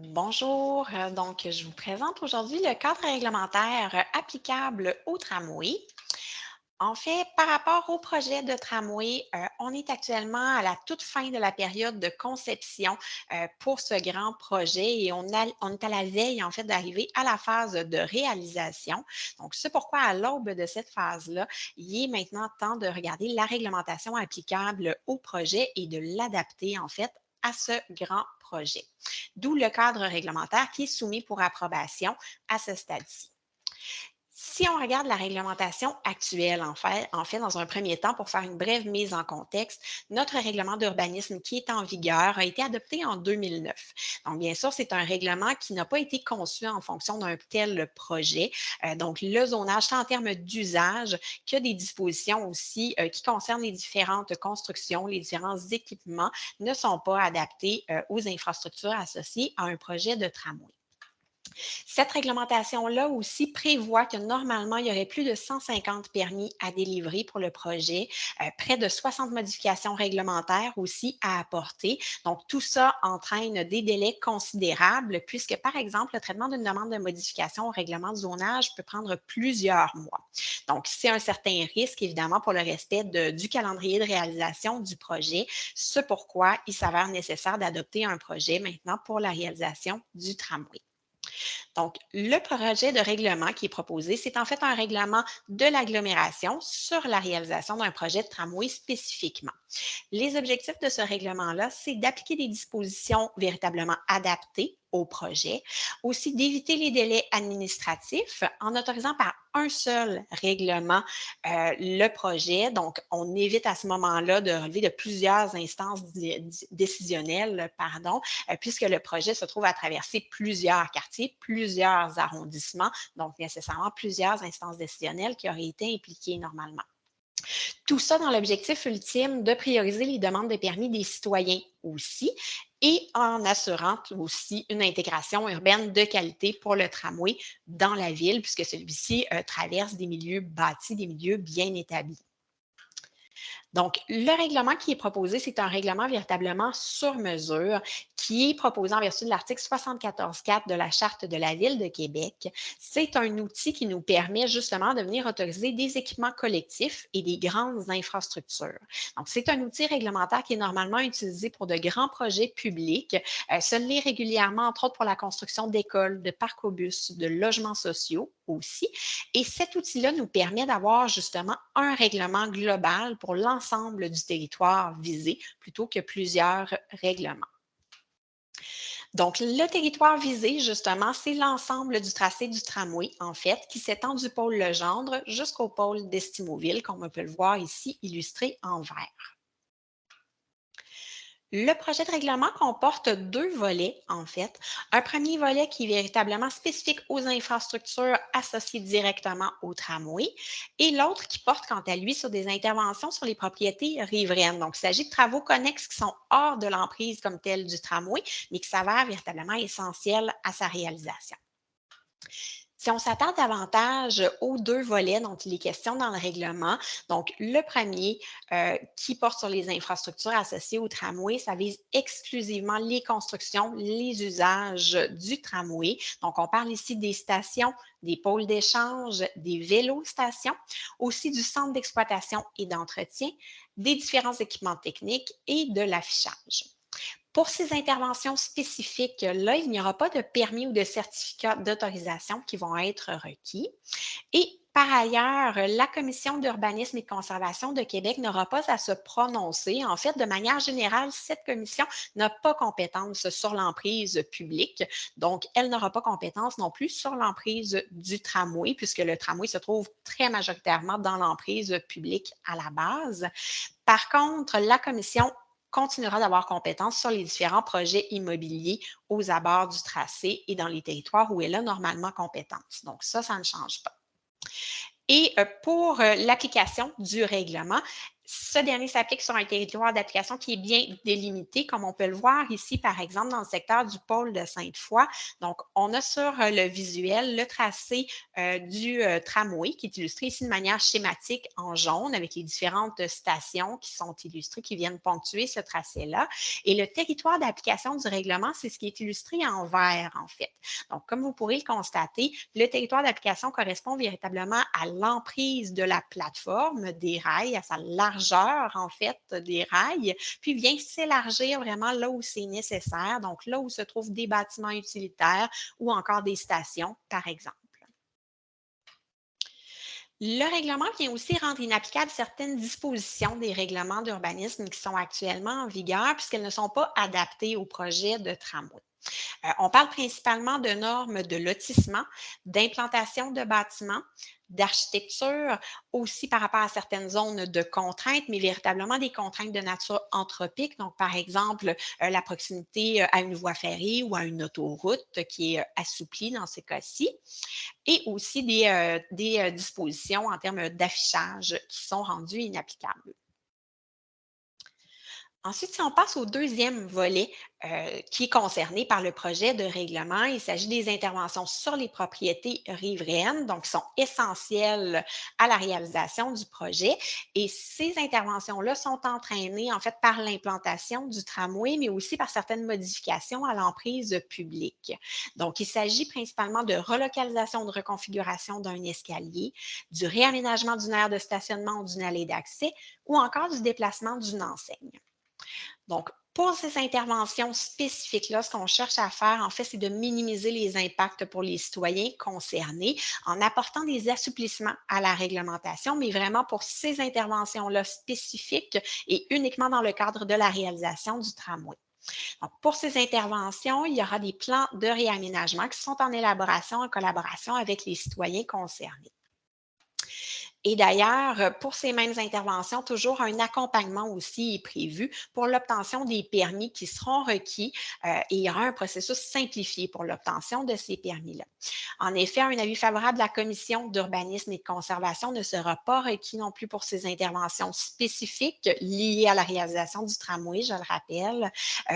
Bonjour, donc je vous présente aujourd'hui le cadre réglementaire applicable au tramway. En fait, par rapport au projet de tramway, on est actuellement à la toute fin de la période de conception pour ce grand projet et on est à la veille en fait d'arriver à la phase de réalisation. Donc, c'est pourquoi à l'aube de cette phase-là, il est maintenant temps de regarder la réglementation applicable au projet et de l'adapter en fait à ce grand projet. D'où le cadre réglementaire qui est soumis pour approbation à ce stade-ci. Si on regarde la réglementation actuelle, en fait, dans un premier temps, pour faire une brève mise en contexte, notre règlement d'urbanisme qui est en vigueur a été adopté en 2009. Donc, bien sûr, c'est un règlement qui n'a pas été conçu en fonction d'un tel projet. Donc, le zonage, tant en termes d'usage que des dispositions aussi qui concernent les différentes constructions, les différents équipements, ne sont pas adaptés aux infrastructures associées à un projet de tramway. Cette réglementation-là aussi prévoit que normalement, il y aurait plus de 150 permis à délivrer pour le projet, près de 60 modifications réglementaires aussi à apporter. Donc, tout ça entraîne des délais considérables puisque, par exemple, le traitement d'une demande de modification au règlement de zonage peut prendre plusieurs mois. Donc, c'est un certain risque, évidemment, pour le respect du calendrier de réalisation du projet. C'est pourquoi il s'avère nécessaire d'adopter un projet maintenant pour la réalisation du tramway. Donc, le projet de règlement qui est proposé, c'est en fait un règlement de l'agglomération sur la réalisation d'un projet de tramway spécifiquement. Les objectifs de ce règlement-là, c'est d'appliquer des dispositions véritablement adaptées au projet, aussi d'éviter les délais administratifs en autorisant par un seul règlement le projet. Donc, on évite à ce moment-là de relever de plusieurs instances décisionnelles, pardon, puisque le projet se trouve à traverser plusieurs quartiers, plusieurs arrondissements, donc nécessairement plusieurs instances décisionnelles qui auraient été impliquées normalement. Tout ça dans l'objectif ultime de prioriser les demandes de permis des citoyens aussi et en assurant aussi une intégration urbaine de qualité pour le tramway dans la ville, puisque celui-ci traverse des milieux bâtis, des milieux bien établis. Donc, le règlement qui est proposé, c'est un règlement véritablement sur mesure qui est proposé en vertu de l'article 74.4 de la Charte de la Ville de Québec. C'est un outil qui nous permet justement de venir autoriser des équipements collectifs et des grandes infrastructures. Donc, c'est un outil réglementaire qui est normalement utilisé pour de grands projets publics. Ce l'est régulièrement, entre autres, pour la construction d'écoles, de parcs au bus, de logements sociaux aussi. Et cet outil-là nous permet d'avoir justement un règlement global pour l'ensemble du territoire visé plutôt que plusieurs règlements. Donc, le territoire visé, justement, c'est l'ensemble du tracé du tramway, en fait, qui s'étend du pôle Legendre jusqu'au pôle d'Estimauville, comme on peut le voir ici illustré en vert. Le projet de règlement comporte deux volets, en fait. Un premier volet qui est véritablement spécifique aux infrastructures associées directement au tramway et l'autre qui porte, quant à lui, sur des interventions sur les propriétés riveraines. Donc, il s'agit de travaux connexes qui sont hors de l'emprise comme telle du tramway, mais qui s'avèrent véritablement essentiels à sa réalisation. Si on s'attarde davantage aux 2 volets dont il est question dans le règlement, donc le premier qui porte sur les infrastructures associées au tramway, ça vise exclusivement les constructions, les usages du tramway. Donc, on parle ici des stations, des pôles d'échange, des vélostations, aussi du centre d'exploitation et d'entretien, des différents équipements techniques et de l'affichage. Pour ces interventions spécifiques-là, il n'y aura pas de permis ou de certificat d'autorisation qui vont être requis. Et par ailleurs, la Commission d'urbanisme et de conservation de Québec n'aura pas à se prononcer. En fait, de manière générale, cette commission n'a pas compétence sur l'emprise publique. Donc, elle n'aura pas compétence non plus sur l'emprise du tramway, puisque le tramway se trouve très majoritairement dans l'emprise publique à la base. Par contre, la commission continuera d'avoir compétence sur les différents projets immobiliers aux abords du tracé et dans les territoires où elle a normalement compétence. Donc ça ne change pas. Et pour l'application du règlement, Ce dernier s'applique sur un territoire d'application qui est bien délimité, comme on peut le voir ici, par exemple, dans le secteur du pôle de Sainte-Foy. Donc, on a sur le visuel le tracé du tramway qui est illustré ici de manière schématique en jaune avec les différentes stations qui sont illustrées, qui viennent ponctuer ce tracé-là. Et le territoire d'application du règlement, c'est ce qui est illustré en vert, en fait. Donc, comme vous pourrez le constater, le territoire d'application correspond véritablement à l'emprise de la plateforme des rails, à sa largeur, en fait, des rails, puis vient s'élargir vraiment là où c'est nécessaire, donc là où se trouvent des bâtiments utilitaires ou encore des stations, par exemple. Le règlement vient aussi rendre inapplicables certaines dispositions des règlements d'urbanisme qui sont actuellement en vigueur puisqu'elles ne sont pas adaptées au projet de tramway. On parle principalement de normes de lotissement, d'implantation de bâtiments, d'architecture, aussi par rapport à certaines zones de contraintes, mais véritablement des contraintes de nature anthropique. Donc, par exemple, la proximité à une voie ferrée ou à une autoroute qui est assouplie dans ces cas-ci, et aussi des dispositions en termes d'affichage qui sont rendues inapplicables. Ensuite, si on passe au deuxième volet qui est concerné par le projet de règlement, il s'agit des interventions sur les propriétés riveraines, donc qui sont essentielles à la réalisation du projet. Et ces interventions-là sont entraînées en fait par l'implantation du tramway, mais aussi par certaines modifications à l'emprise publique. Donc, il s'agit principalement de relocalisation, de reconfiguration d'un escalier, du réaménagement d'une aire de stationnement ou d'une allée d'accès, ou encore du déplacement d'une enseigne. Donc, pour ces interventions spécifiques-là, ce qu'on cherche à faire, en fait, c'est de minimiser les impacts pour les citoyens concernés en apportant des assouplissements à la réglementation, mais vraiment pour ces interventions-là spécifiques et uniquement dans le cadre de la réalisation du tramway. Donc, pour ces interventions, il y aura des plans de réaménagement qui sont en élaboration en collaboration avec les citoyens concernés. Et d'ailleurs, pour ces mêmes interventions, toujours un accompagnement aussi est prévu pour l'obtention des permis qui seront requis et il y aura un processus simplifié pour l'obtention de ces permis-là. En effet, un avis favorable de la Commission d'urbanisme et de conservation ne sera pas requis non plus pour ces interventions spécifiques liées à la réalisation du tramway, je le rappelle.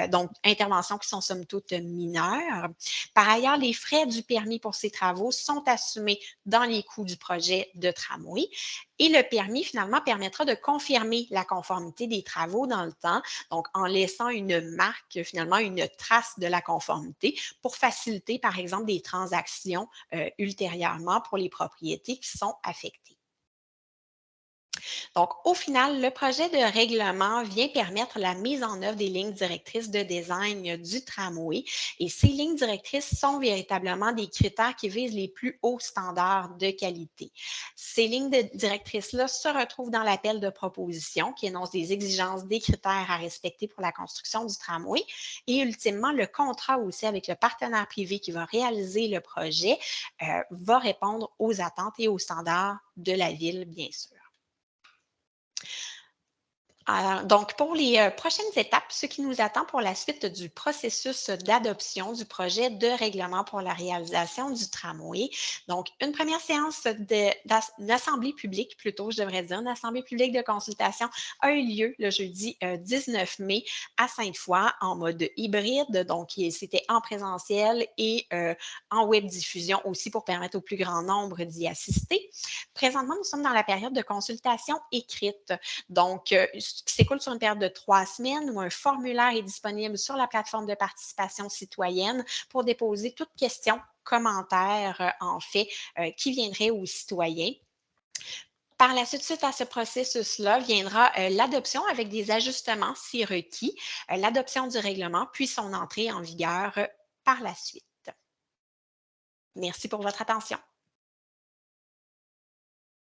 Donc, interventions qui sont somme toute mineures. Par ailleurs, les frais du permis pour ces travaux sont assumés dans les coûts du projet de tramway. Et le permis, finalement, permettra de confirmer la conformité des travaux dans le temps, donc en laissant une marque, finalement, une trace de la conformité pour faciliter, par exemple, des transactions ultérieurement pour les propriétés qui sont affectées. Donc, au final, le projet de règlement vient permettre la mise en œuvre des lignes directrices de design du tramway. Et ces lignes directrices sont véritablement des critères qui visent les plus hauts standards de qualité. Ces directrices-là se retrouvent dans l'appel de proposition qui énonce des exigences, des critères à respecter pour la construction du tramway. Et ultimement, le contrat aussi avec le partenaire privé qui va réaliser le projet va répondre aux attentes et aux standards de la ville, bien sûr. Donc, pour les prochaines étapes, ce qui nous attend pour la suite du processus d'adoption du projet de règlement pour la réalisation du tramway. Donc, une première séance d'assemblée publique, plutôt, je devrais dire, une assemblée publique de consultation a eu lieu le jeudi 19 mai à Sainte-Foy en mode hybride. Donc, c'était en présentiel et en web diffusion aussi pour permettre au plus grand nombre d'y assister. Présentement, nous sommes dans la période de consultation écrite. Donc, qui s'écoule sur une période de 3 semaines où un formulaire est disponible sur la plateforme de participation citoyenne pour déposer toute question, commentaire, en fait, qui viendrait aux citoyens. Par la suite, suite à ce processus-là, viendra l'adoption avec des ajustements si requis, l'adoption du règlement, puis son entrée en vigueur par la suite. Merci pour votre attention.